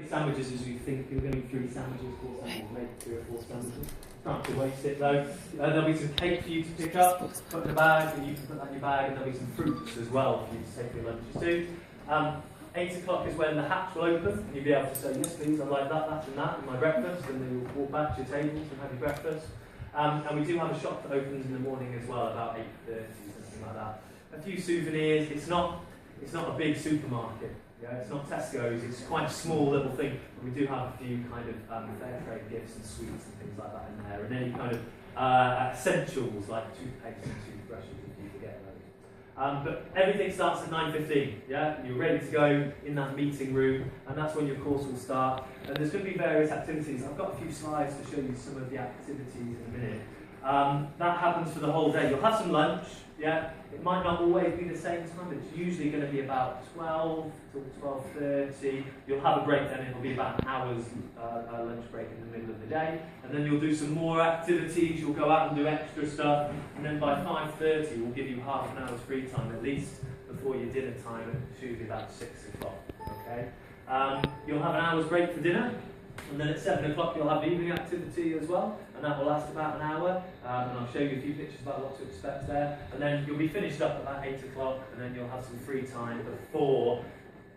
Sandwiches as you think you're going to eat 3 sandwiches, 4 sandwiches, maybe 3 or 4 sandwiches. Not to waste it though. There'll be some cake for you to pick up, put in a bag, and you can put that in your bag, and there'll be some fruits as well for you to take for your lunches too. 8 o'clock is when the hatch will open, and you'll be able to say, yes please, I'd like that and that in my breakfast, and then you'll walk back to your tables and have your breakfast. And we do have a shop that opens in the morning as well, about 8:30, something like that. A few souvenirs. It's not a big supermarket. Yeah, it's not Tesco's. It's quite a small little thing. But we do have a few kind of fair trade gifts and sweets and things like that in there, and any kind of essentials like toothpaste and toothbrushes if you forget those. But everything starts at 9:15. Yeah, you're ready to go in that meeting room, and that's when your course will start. And there's going to be various activities. I've got a few slides to show you some of the activities in a minute. That happens for the whole day. You'll have some lunch. Yeah, it might not always be the same time. It's usually going to be about 12 till 12:30. You'll have a break then. It'll be about an hour's lunch break in the middle of the day, and then you'll do some more activities. You'll go out and do extra stuff, and then by 5:30 we'll give you half an hour's free time at least before your dinner time. It's usually about 6 o'clock. Okay. You'll have an hour's break for dinner. And then at 7 o'clock you'll have evening activity as well, and that will last about an hour, and I'll show you a few pictures about what to expect there. And then you'll be finished up at about 8 o'clock, and then you'll have some free time before,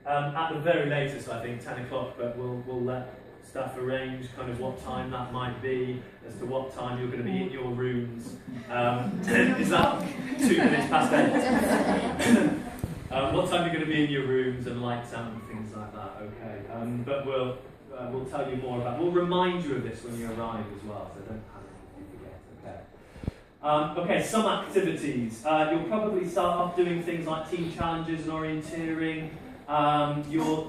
at the very latest I think, 10 o'clock, but we'll let staff arrange kind of what time that might be, as to what time you're going to be in your rooms. Is that 2 minutes past 8? What time you're going to be in your rooms and lights out and things like that, okay. But we'll tell you more about. We'll remind you of this when you arrive as well, so don't panic if you forget. Okay. Okay, some activities. You'll probably start off doing things like team challenges and orienteering.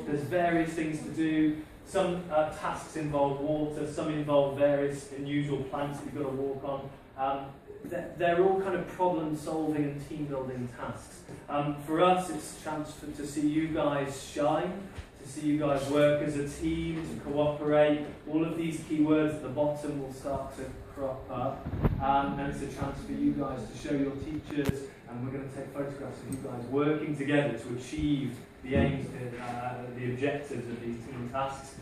There's various things to do. Some tasks involve water. Some involve various unusual plants that you've got to walk on. They're all kind of problem-solving and team-building tasks. For us, it's a chance to see you guys shine. See you guys work as a team, to cooperate. All of these keywords at the bottom will start to crop up, and it's a chance for you guys to show your teachers, and we're going to take photographs of you guys working together to achieve the aims, the objectives of these team tasks.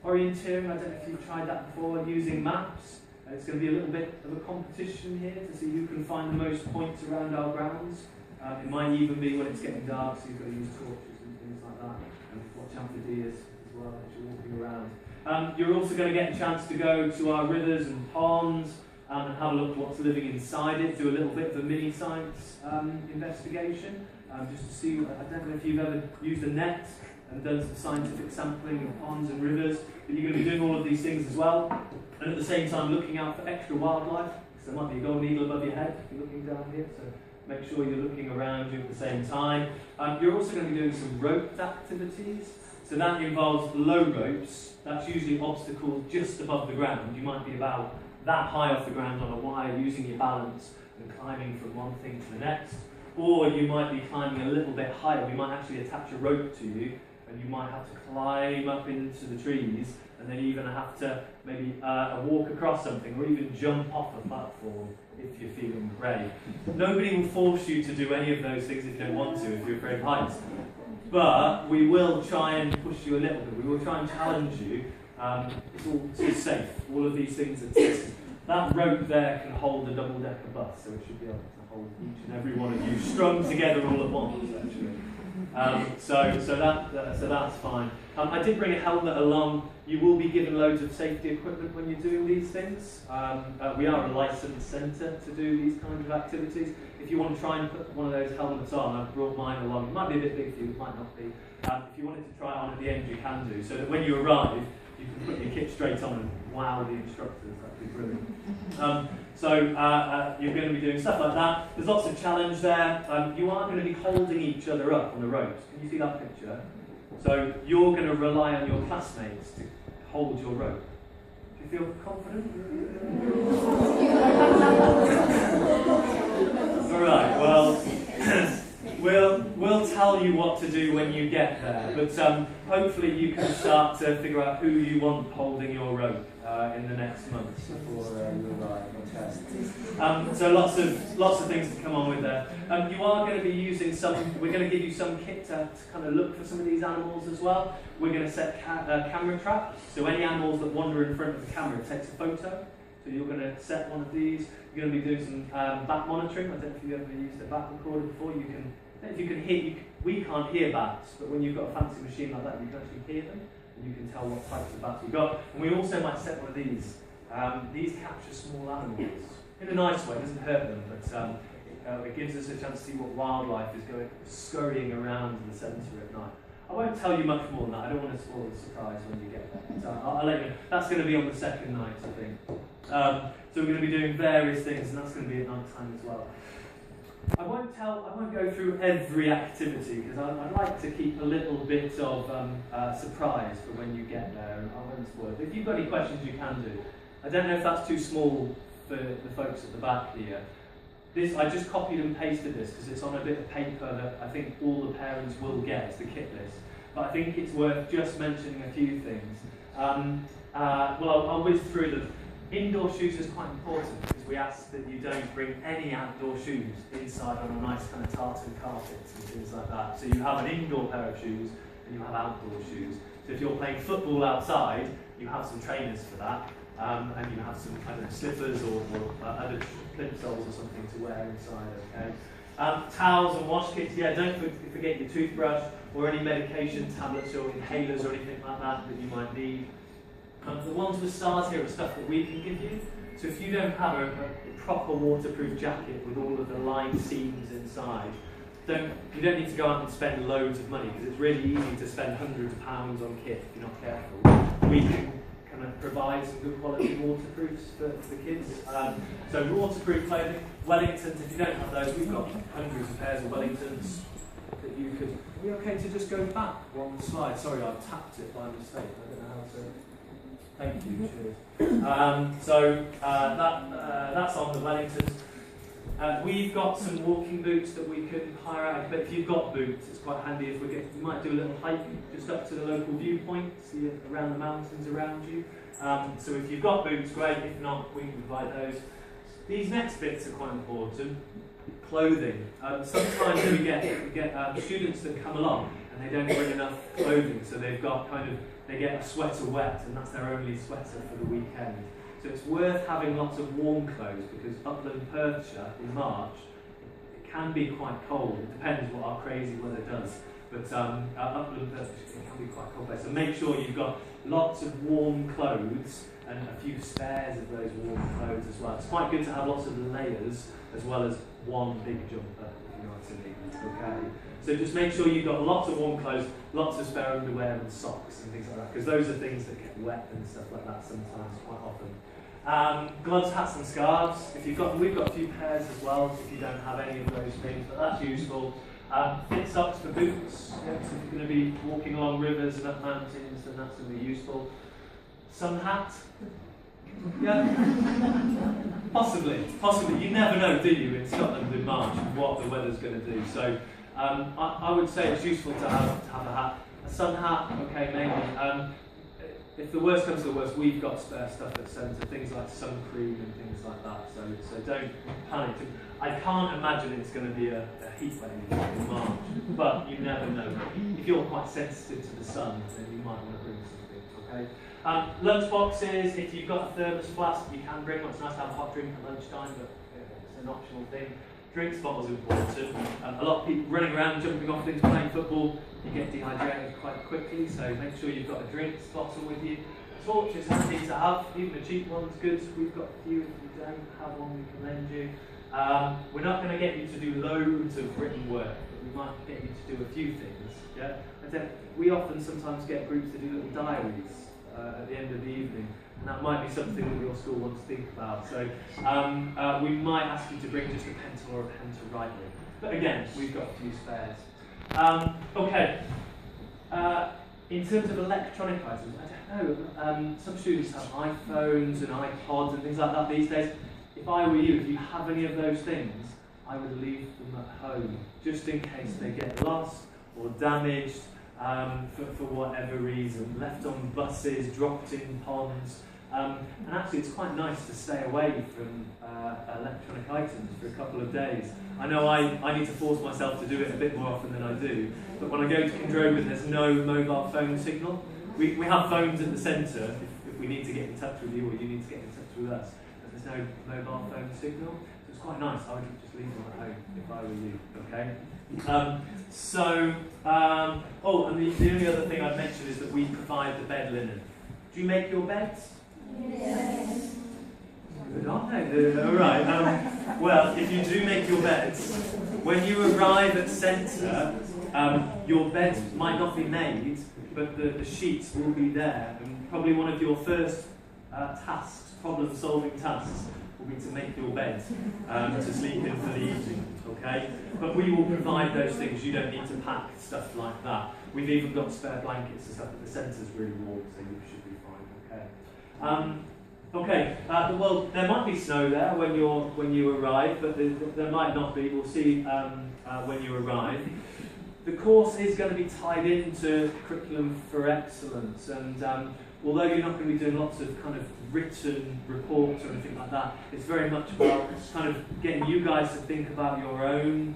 Orienteering, I don't know if you've tried that before, using maps. It's going to be a little bit of a competition here to see who can find the most points around our grounds. It might even be when it's getting dark, so you've got to use torches and things like that. And watch out for deer as well as you're walking around. You're also going to get a chance to go to our rivers and ponds and have a look at what's living inside it, do a little bit of a mini science investigation, just to see. I don't know if you've ever used a net and done some scientific sampling of ponds and rivers, but you're going to be doing all of these things as well, and at the same time looking out for extra wildlife, because there might be a golden eagle above your head if you're looking down here, so make sure you're looking around you at the same time. You're also going to be doing some roped activities. So that involves low ropes. That's usually obstacles just above the ground. You might be about that high off the ground on a wire, using your balance and climbing from one thing to the next. Or you might be climbing a little bit higher. We might actually attach a rope to you, and you might have to climb up into the trees, and then you're going to have to maybe walk across something, or even jump off a platform if you're feeling brave. Nobody will force you to do any of those things if you don't want to, if you're afraid of heights. But we will try and push you a little bit. We will try and challenge you. It's all safe. All of these things exist. That rope there can hold a double-decker bus, so it should be able to hold each and every one of you strung together all at once, actually. So that's fine. I did bring a helmet along. You will be given loads of safety equipment when you're doing these things. We are a licensed centre to do these kinds of activities. If you want to try and put one of those helmets on, I've brought mine along. It might be a bit big for you, it might not be. If you wanted to try it on at the end, you can do, so that when you arrive, you can put your kit straight on and wow the instructors. That'd be brilliant. You're going to be doing stuff like that. There's lots of challenge there. You are going to be holding each other up on the ropes. Can you see that picture? So you're going to rely on your classmates to hold your rope. Do you feel confident? All right. Well, We'll tell you what to do when you get there, but hopefully you can start to figure out who you want holding your rope in the next month before you arrive. Okay. So lots of things to come on with there. You are going to be using some. We're going to give you some kit to kind of look for some of these animals as well. We're going to set camera traps, so any animals that wander in front of the camera takes a photo. So you're going to set one of these. You're going to be doing some bat monitoring. I don't know if you've ever used a bat recorder before. If you can hear, we can't hear bats, but when you've got a fancy machine like that, you can actually hear them, and you can tell what types of bats you've got. And we also might set one of these. These capture small animals in a nice way. It doesn't hurt them, but it gives us a chance to see what wildlife is scurrying around the centre at night. I won't tell you much more than that. I don't want to spoil the surprise when you get there. So I'll let you know. That's going to be on the second night, I think. So we're going to be doing various things, and that's going to be at night time as well. I won't go through every activity because I'd like to keep a little bit of surprise for when you get there, and I won't spoil it. But if you've got any questions, you can do. I don't know if that's too small for the folks at the back here. I just copied and pasted this because it's on a bit of paper that I think all the parents will get. It's the kit list. But I think it's worth just mentioning a few things. I'll whiz through them. Indoor shoes is quite important because we ask that you don't bring any outdoor shoes inside on a nice kind of tartan carpet and things like that. So you have an indoor pair of shoes and you have outdoor shoes. So if you're playing football outside, you have some trainers for that. And you have some kind of slippers or other plimsolls or something to wear inside, okay? Towels and wash kits, yeah, don't forget your toothbrush or any medication tablets or inhalers or anything like that that you might need. The ones with stars here are stuff that we can give you. So if you don't have a proper waterproof jacket with all of the lined seams inside, you don't need to go out and spend loads of money because it's really easy to spend hundreds of pounds on kit if you're not careful. We can kind of provide some good quality waterproofs for the kids. So waterproof clothing, Wellingtons, if you don't have those, we've got hundreds of pairs of Wellingtons that you could... Are we okay to just go back one slide? Sorry, I tapped it by mistake. I don't know how to... Thank you, cheers. That's on the Wellingtons. We've got some walking boots that we can hire out, but if you've got boots, it's quite handy if we might do a little hike just up to the local viewpoint, see around the mountains around you. So if you've got boots, great. If not, we can provide those. These next bits are quite important. Clothing. Sometimes we get students that come along and they don't bring enough clothing, so they get a sweater wet, and that's their only sweater for the weekend. So it's worth having lots of warm clothes because upland Perthshire in March, it can be quite cold. It depends what our crazy weather does. But upland Perthshire can be quite cold place. So make sure you've got lots of warm clothes and a few spares of those warm clothes as well. It's quite good to have lots of layers as well as one big jumper, if you know what I mean. Okay. So just make sure you've got lots of warm clothes, lots of spare underwear and socks and things like that, because those are things that get wet and stuff like that sometimes, quite often. Gloves, hats and scarves. We've got a few pairs as well if you don't have any of those things, but that's useful. Fit socks for boots. Yeah, so if you're going to be walking along rivers and up mountains, then that's going to be useful. Sun hat. Yeah, possibly. You never know, do you, in Scotland in March, what the weather's going to do. So I would say it's useful to have a hat. A sun hat, okay, maybe. If the worst comes to the worst, we've got spare stuff at centre, things like sun cream and things like that. So don't panic. I can't imagine it's going to be a heat wave in March, but you never know. If you're quite sensitive to the sun, then you might want to bring something, okay? Lunch boxes, if you've got a thermos flask, you can bring one. It's nice to have a hot drink at lunchtime, but it's an optional thing. Drinks bottles are important. A lot of people running around, jumping off things, playing football, you get dehydrated quite quickly, so make sure you've got a drinks bottle with you. Torch is handy to have, even a cheap one's good. We've got a few. If you don't have one, we can lend you. We're not going to get you to do loads of written work, but we might get you to do a few things. Yeah? We often sometimes get groups to do little diaries at the end of the evening, and that might be something that your school wants to think about. So we might ask you to bring just a pencil or a pen to write with. But again, we've got a few spares. Okay. In terms of electronic items, I don't know. Some students have iPhones and iPods and things like that these days. If I were you, if you have any of those things, I would leave them at home, just in case they get lost or damaged for whatever reason, left on buses, dropped in ponds. And actually it's quite nice to stay away from electronic items for a couple of days. I know I need to force myself to do it a bit more often than I do, but when I go to Kindrogan there's no mobile phone signal. We have phones at the centre if we need to get in touch with you or you need to get in touch with us, but there's no mobile phone signal, so it's quite nice. I would just leave them at home if I were you, okay? Oh, and the only other thing I'd mention is that we provide the bed linen. Do you make your beds? Yes. Good, aren't they? All right. Well, if you do make your beds, when you arrive at centre, your bed might not be made, but the sheets will be there. And probably one of your first tasks, problem-solving tasks, will be to make your bed to sleep in for the evening. Okay? But we will provide those things. You don't need to pack stuff like that. We've even got spare blankets and stuff, but the centre's really warm, so you should be fine. Okay. Well, there might be snow there when you arrive, but there might not be. We'll see when you arrive. The course is going to be tied into Curriculum for Excellence, and although you're not going to be doing lots of kind of written reports or anything like that, it's very much about kind of getting you guys to think about your own,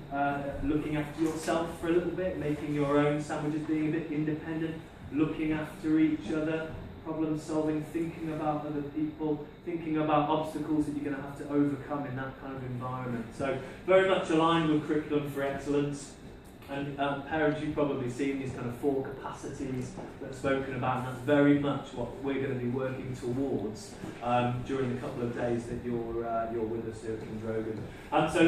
looking after yourself for a little bit, making your own sandwiches, being a bit independent, looking after each other, problem solving, thinking about other people, thinking about obstacles that you're going to have to overcome in that kind of environment. So very much aligned with Curriculum for Excellence. And parents, you've probably seen these kind of 4 capacities that are spoken about, and that's very much what we're going to be working towards during the couple of days that you're with us here at Kindrogan. So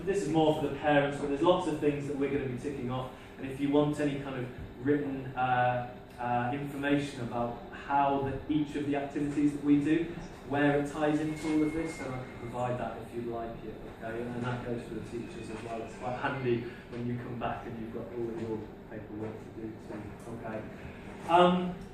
this is more for the parents, but there's lots of things that we're going to be ticking off. And if you want any kind of written information about how each of the activities that we do, where it ties into all of this, then I can provide that if you'd like it, okay? And that goes for the teachers as well. It's quite handy when you come back and you've got all of your paperwork to do too, okay?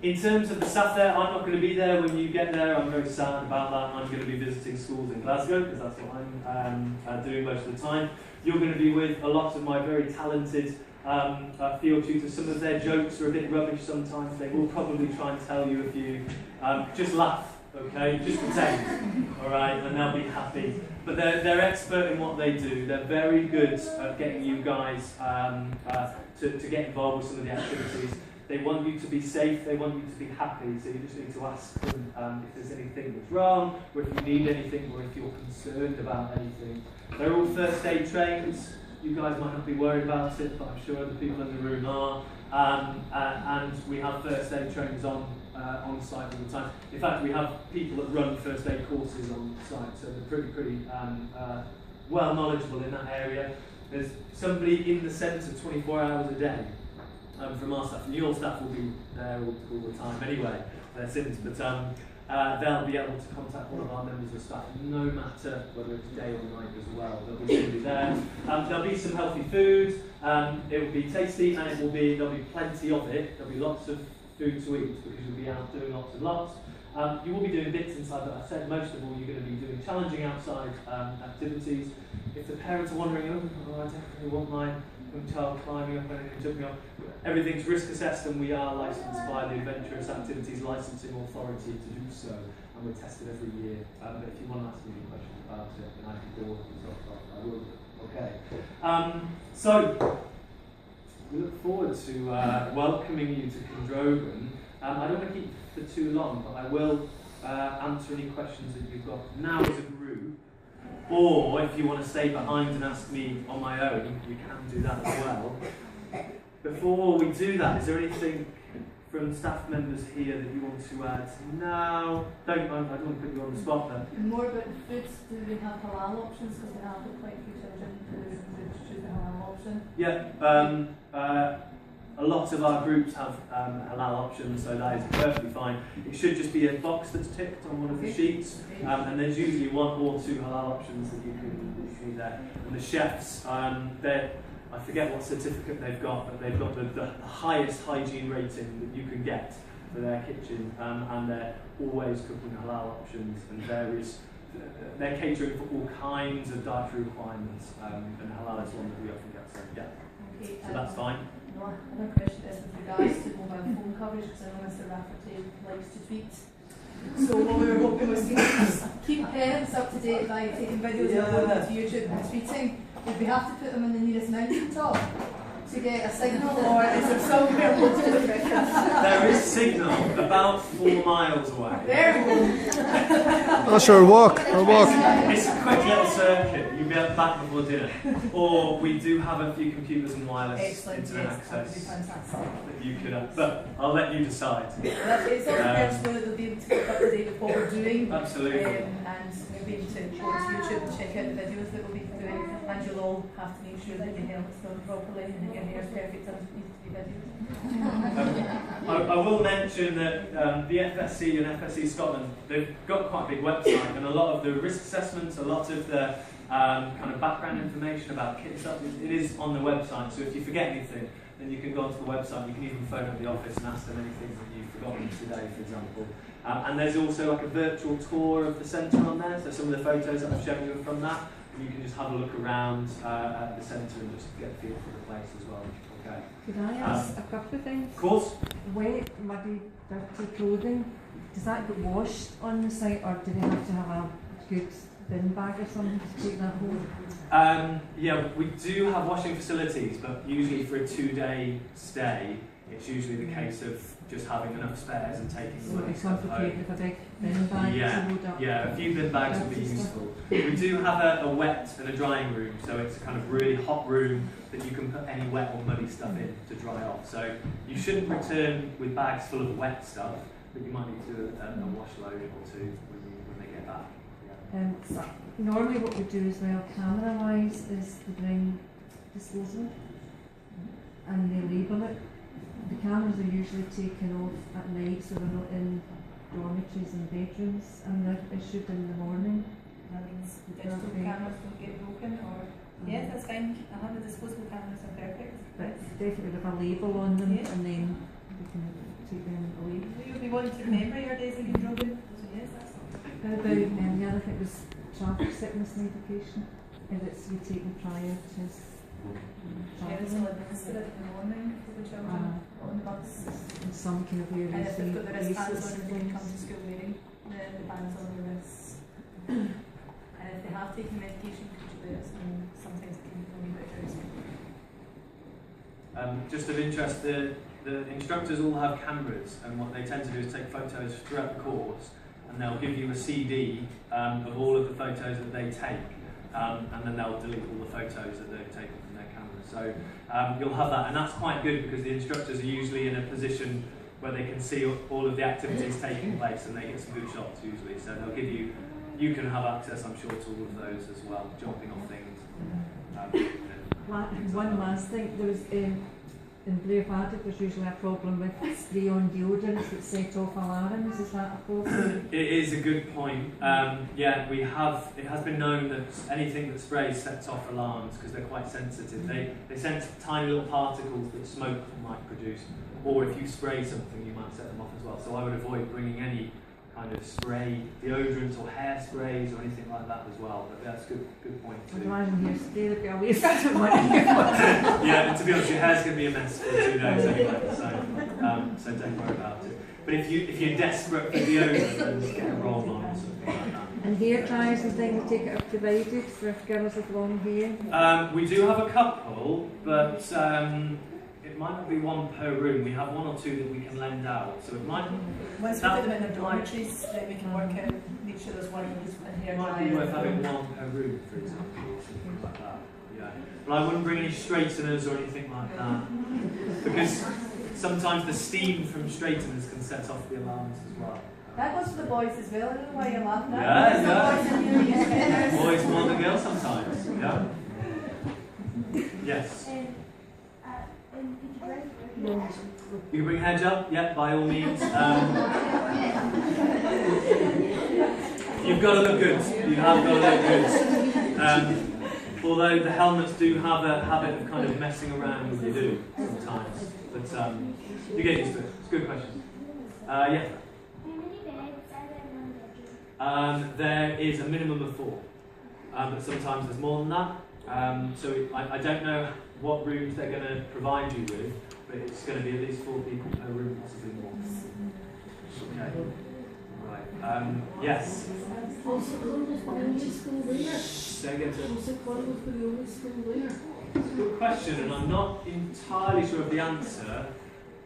In terms of the staff there, I'm not going to be there when you get there. I'm very sad about that. I'm going to be visiting schools in Glasgow, because that's what I'm doing most of the time. You're going to be with a lot of my very talented field tutors. Some of their jokes are a bit rubbish sometimes. They will probably try and tell you a few. Just laugh. Okay, just pretend, all right, and they'll be happy. But they're expert in what they do. They're very good at getting you guys to get involved with some of the activities. They want you to be safe. They want you to be happy. So you just need to ask them if there's anything that's wrong, or if you need anything, or if you're concerned about anything. They're all first aid trained. You guys might not be worried about it, but I'm sure the people in the room are. And we have first aid trainers on site all the time. In fact, we have people that run first aid courses on site, so they're pretty well knowledgeable in that area. There's somebody in the centre 24 hours a day from our staff, and your staff will be there all the time anyway, their sims, but they'll be able to contact one of our members of staff no matter whether it's day or night as well. There'll be somebody there. There'll be some healthy food, it will be tasty, and there'll be plenty of it. There'll be lots of food to eat because you'll be out doing lots and lots. You will be doing bits inside, but I said most of all you're going to be doing challenging outside activities. If the parents are wondering, oh, I don't really want my young child climbing up anything, jumping up, everything's risk assessed, and we are licensed by the Adventurous Activities Licensing Authority to do so, and we're tested every year. But if you want to ask me any questions about it, then I can go on. I will. Okay. So we look forward to welcoming you to Kindrogan. I don't want to keep you for too long, but I will answer any questions that you've got now as a group. Or if you want to stay behind and ask me on my own, you can do that as well. Before we do that, is there anything from staff members here that you want to add? No, I don't want to put you on the spot then. More about foods, do we have halal options? Because we have quite a few children who choose a halal option. Yeah, a lot of our groups have halal options, so that is perfectly fine. It should just be a box that's ticked on one of the sheets, and there's usually 1 or 2 halal options that you can see there. And the chefs, I forget what certificate they've got, but they've got the highest hygiene rating that you can get for their kitchen, and they're always cooking halal options and various they're catering for all kinds of dietary requirements, and halal is one that we often get. So yeah, Okay, so that's fine. Another question is with regards to mobile phone coverage, because I know Mr. Rafferty likes to tweet. So what we were hoping was to keep parents up to date by taking videos and uploading to YouTube and tweeting. Would we have to put them in the nearest mountain top to get a signal, or is there somewhere close to the record? There is signal about 4 miles away. There we go. Oh, sure, walk. It's a quick little circuit. You'll be back before dinner. Or we do have a few computers and wireless Excellent, internet yes, that would be access fantastic. that you could have. But I'll let you decide. It's all the parents know that they'll be able to keep up to date with what we're doing. Absolutely. And we'll be able to go onto YouTube and check out the videos that we'll be doing. And you'll all have to make sure that your helmet's done properly and that your hair's perfect and it needs to be videoed. I will mention that the FSC and FSC Scotland, they've got quite a big website, and a lot of the risk assessments, a lot of the kind of background information about kit stuff, it is on the website. So if you forget anything, then you can go onto the website. You can even phone up the office and ask them anything that you've forgotten today, for example. And there's also like a virtual tour of the centre on there. So some of the photos that I've shown you are from that. And you can just have a look around at the centre and just get a feel for the place as well. Okay. Could I ask a couple of things? Of course. Wet, muddy, dirty clothing, does that get washed on the site, or do they have to have a good bin bag or something to take that home? Yeah, we do have washing facilities, but usually for a 2-day stay, it's usually the case of just having enough spares and taking the So money it's stuff complicated home. with a big bin bag to Yeah, load up? yeah, a few bin bags would be dirty stuff. useful. We do have a wet and a drying room, so it's a kind of really hot room that you can put any wet or muddy stuff in to dry off. So you shouldn't return with bags full of wet stuff, but you might need to do a wash load or two when they get back. Yeah. So normally what we do as well, camera-wise, is to bring disposal and they label it. The cameras are usually taken off at night, so they're not in dormitories and bedrooms, and they're issued in the morning. That means digital cameras don't get broken, or yeah, that's fine. The disposable cameras are perfect. But definitely with a label on them, Yeah. and then we can take them away. You'll be wanting to remember your days in Kindrogan, so yes, that's How about the other thing was traffic sickness medication? If it's you taken prior to parents will administer it in the morning for the children on the bus. in some kind of And areas, if they've got the wristbands on when they things. come to school wearing the bands on their wrists. And if they have taken medication, could you let us know? Sometimes it can be a wee bit drowsy. Just of interest, the instructors all have cameras, and what they tend to do is take photos throughout the course, and they'll give you a CD of all of the photos that they take, and then they'll delete all the photos that they've taken from their cameras. So you'll have that, and that's quite good because the instructors are usually in a position where they can see all of the activities taking place, and they get some good shots usually. So they'll give you, you can have access, I'm sure, to all of those as well, jumping off things. One last thing, there was in Blair Paddock there's usually a problem with spray-on deodorants that set off alarms. Is that a problem? It is a good point. Yeah, we have. It has been known that anything that sprays sets off alarms because they're quite sensitive. They sense tiny little particles that smoke might produce, or if you spray something, you might set them off as well. So I would avoid bringing any kind of spray, deodorants or hairsprays or anything like that as well. But that's a good point too. Otherwise, when you're scared, get away from it. Yeah, and to be honest, your hair's going to be a mess for 2 days anyway, so don't worry about it. But if you're desperate for deodorant, then just get a roll on or something like that. And hair dryers and things, take it up provided for girls with long hair? We do have a couple, but it might not be one per room. We have 1 or 2 that we can lend out, so it might. Once we put them in their dormitories, then we can work out, make sure there's one in hair It might be worth having 1 per room, for example, or something like that. Yeah, but I wouldn't bring any straighteners or anything like that, because sometimes the steam from straighteners can set off the alarms as well. That goes for the boys as well. I don't know why you're laughing at Yeah, it. yeah. Boys in here, yes. Boys more than girls sometimes. Yeah. Yes. You can bring hedge up, yeah, by all means. You've got to look good. You have got to look good. Although the helmets do have a habit of kind of messing around when you do sometimes. But you get used to it. It's a good question. Yeah. There is a minimum of 4, but sometimes there's more than that. I don't know what rooms they're going to provide you with, but it's going to be at least 4 people per room, possibly more. Okay. Right. Yes. Say again, sir. It's a good question, and I'm not entirely sure of the answer,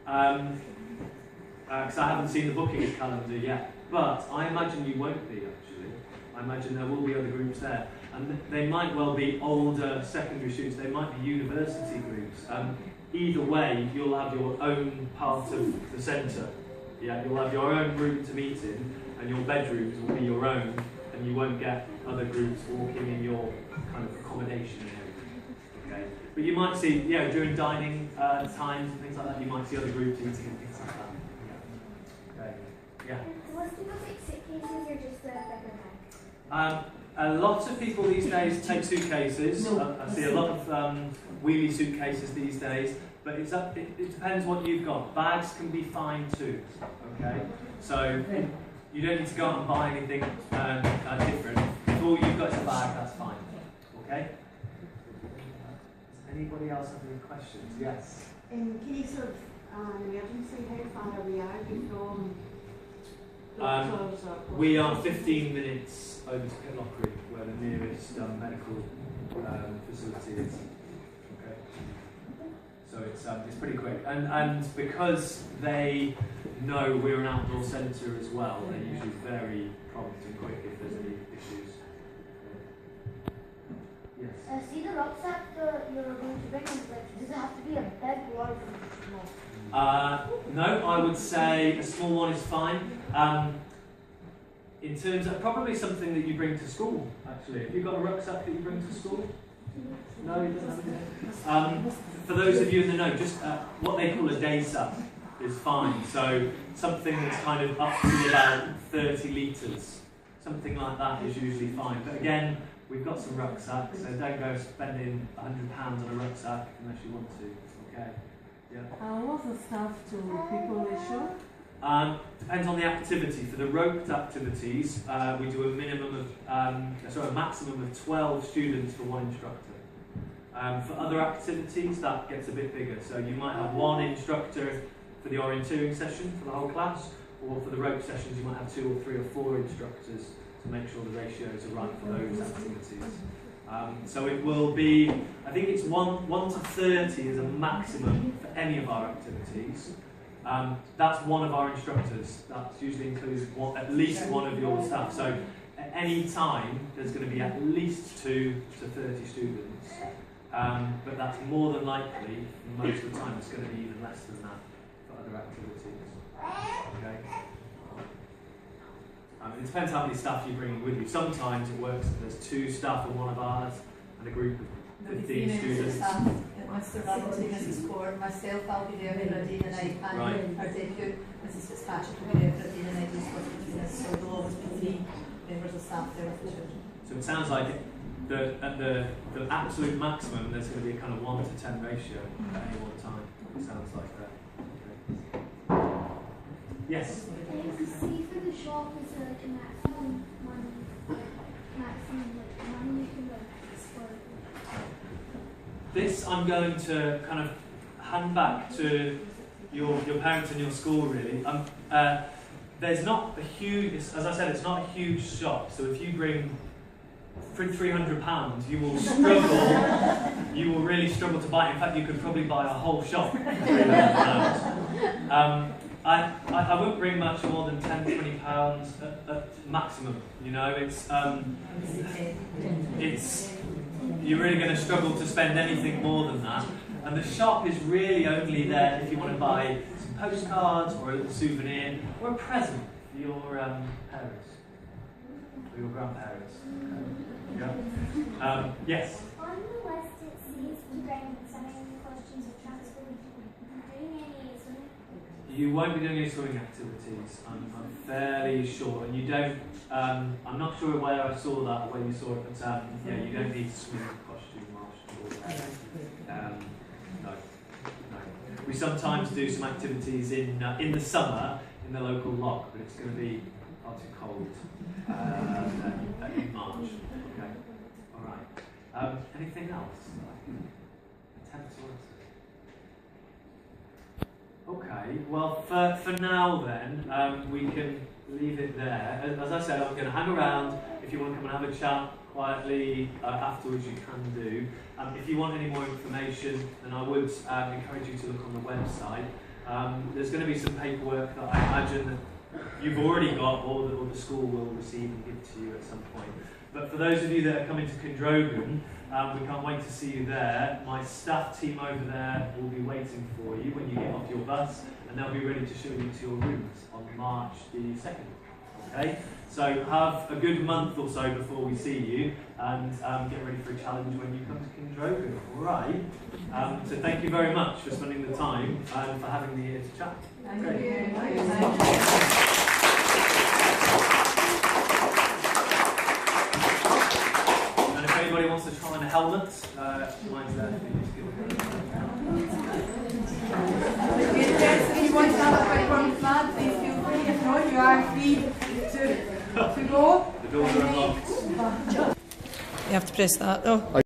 because I haven't seen the bookings calendar yet. But I imagine you won't be, actually. I imagine there will be other groups there. And they might well be older secondary students, they might be university groups. Either way, you'll have your own part of the centre. Yeah, you'll have your own room to meet in, and your bedrooms will be your own, and you won't get other groups walking in your kind of accommodation area. Okay? But you might see, during dining times and things like that, you might see other groups eating and things like that. Yeah. Okay. Yeah. What's the most suitcases or just a paper bag? A lot of people these days take suitcases. I see a lot of wheelie suitcases these days, but it depends what you've got. Bags can be fine too, okay? So you don't need to go out and buy anything different. If all you've got is a bag, that's fine, okay? Does anybody else have any questions? Yes? In case of an emergency, how far away are you from doctors or we are 15 minutes over to Pitlochry, where the nearest medical facility is. Okay. So it's pretty quick, and because they know we're an outdoor centre as well, they're usually very prompt and quick if there's any issues. Yes. See the rucksack you're going to bring, does it have to be a big or small? No, I would say a small one is fine. In terms of probably something that you bring to school, actually. Have you got a rucksack that you bring to school? No, you don't have it. For those of you in the know, just what they call a day sack is fine. So something that's kind of up to about 30 litres, something like that is usually fine. But again, we've got some rucksacks, so don't go spending £100 on a rucksack unless you want to. Okay. Yeah. What's the staff to people ratio? Depends on the activity. For the roped activities, we do a maximum of 12 students for one instructor. For other activities, that gets a bit bigger. So you might have one instructor for the orienteering session for the whole class, or for the rope sessions, you might have 2 or 3 or 4 instructors to make sure the ratios are right for those activities. So it will be, I think it's 1 to 30 is a maximum for any of our activities. That's one of our instructors. That usually includes at least one of your staff. So at any time, there's going to be at least 2 to 30 students. But that's more than likely, most of the time, it's going to be even less than that for other activities. Okay. It depends how many staff you bring with you. Sometimes it works if there's 2 staff on one of ours and a group of 15 students. Mr. Ramsey, Mrs. Core, myself, I'll be there for a day and a night, and our deputy, Mrs. Fitzpatrick, will be there for a day and a night, between us, so there'll always be 3 members of staff there with the children. So it sounds like at the absolute maximum, there's going to be a kind of 1 to 10 ratio at any one time. It sounds like that. Okay. Yes? See for the shop, is there like a maximum money you can spend? This I'm going to kind of hand back to your parents and your school, really. There's not a huge, as I said, it's not a huge shop, so if you bring £300, you will struggle, you will really struggle to buy it. In fact, you could probably buy a whole shop for £300. I won't bring much more than £10, £20 at maximum, you know, it's you're really going to struggle to spend anything more than that. And the shop is really only there if you want to buy some postcards or a little souvenir or a present for your parents or your grandparents. Yeah. Yes? On the list it says to bring swimming costumes of transport. Doing any swimming? You won't be doing any swimming activities, I'm fairly sure. And you don't, I'm not sure where I saw that or where you saw it, but yeah, you don't need to swim costume whilst no. We sometimes do some activities in the summer in the local loch, but it's going to be far too cold in March. Okay, all right. Anything else that I can attempt to answer? Okay, well, for now then, we can leave it there. As I said, I'm going to hang around. If you want to come and have a chat quietly afterwards, you can do. If you want any more information, then I would encourage you to look on the website. There's going to be some paperwork that I imagine that you've already got, or the school will receive and give to you at some point. But for those of you that are coming to Kindrogan, we can't wait to see you there. My staff team over there will be waiting for you when you get off your bus, and they'll be ready to show you to your rooms on March the 2nd. Okay? So have a good month or so before we see you, and get ready for a challenge when you come to Kindrogan. All right? So thank you very much for spending the time and for having me here to chat. Thank Great. you. Thank you. And if anybody wants to try on a helmet, mine's there for you to give If you want to have a quick one flat, please feel free. If not, you are free to go. The doors are unlocked. You have to press that though.